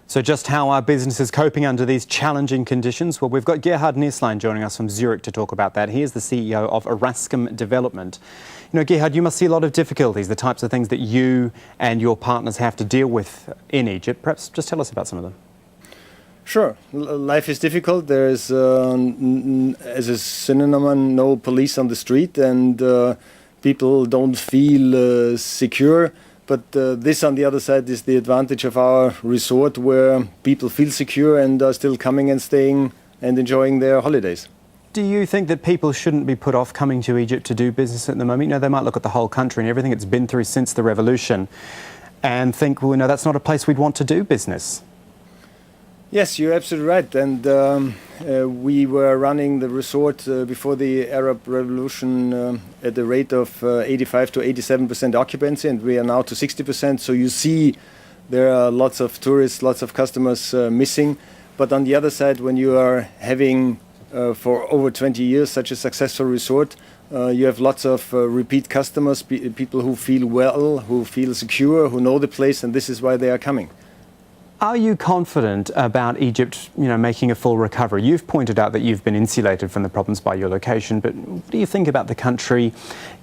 So just how are businesses coping under these challenging conditions? Well, we've got Gerhard Nieslein joining us from Zurich to talk about that. He is the CEO of Orascom Development. You know, Gerhard, you must see a lot of difficulties, the types of things that you and your partners have to deal with in Egypt. Perhaps just tell us about some of them. Sure. Life is difficult. There is, as a synonym, no police on the street, and people don't feel secure. But this, on the other side, is the advantage of our resort, where people feel secure and are still coming and staying and enjoying their holidays. Do you think that people shouldn't be put off coming to Egypt to do business at the moment? You know, they might look at the whole country and everything it's been through since the revolution and think, well, no, that's not a place we'd want to do business. Yes, you're absolutely right. And we were running the resort before the Arab Revolution at the rate of 85 to 87% occupancy, and we are now to 60%. So you see there are lots of tourists, lots of customers missing. But on the other side, when you are having for over 20 years such a successful resort, you have lots of repeat customers, people who feel well, who feel secure, who know the place, and this is why they are coming. Are you confident about Egypt, making a full recovery? You've pointed out that you've been insulated from the problems by your location, but what do you think about the country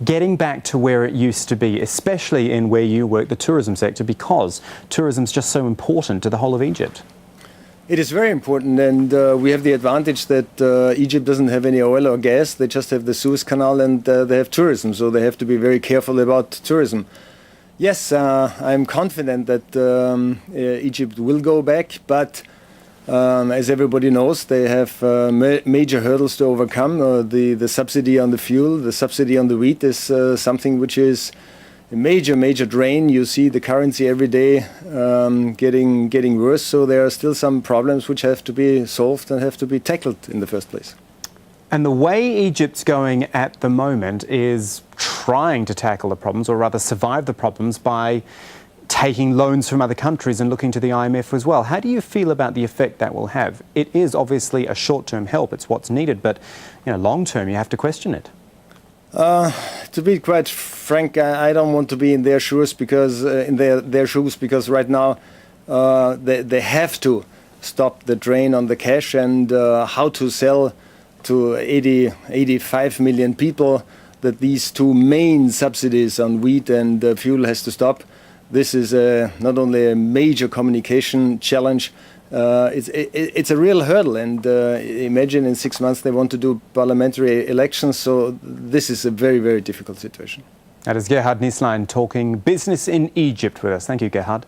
getting back to where it used to be, especially in where you work, the tourism sector, because tourism is just so important to the whole of Egypt? It is very important, and we have the advantage that Egypt doesn't have any oil or gas. They just have the Suez Canal, and they have tourism, so they have to be very careful about tourism. Yes, I'm confident that Egypt will go back, but as everybody knows, they have major hurdles to overcome. The subsidy on the fuel, the subsidy on the wheat is something which is a major drain. You see the currency every day getting worse, so there are still some problems which have to be solved and have to be tackled in the first place. And the way Egypt's going at the moment is trying to tackle the problems, or rather survive the problems, by taking loans from other countries and looking to the IMF as well. How do you feel about the effect that will have? It is obviously a short-term help, it's what's needed, but long-term you have to question it. To be quite frank, I don't want to be in their shoes because because right now they have to stop the drain on the cash, and how to sell to 85 million people that these two main subsidies on wheat and fuel has to stop. This is not only a major communication challenge, it's a real hurdle, and imagine in 6 months they want to do parliamentary elections, so this is a very difficult situation. That is Gerhard Nieslein talking business in Egypt with us. Thank you, Gerhard.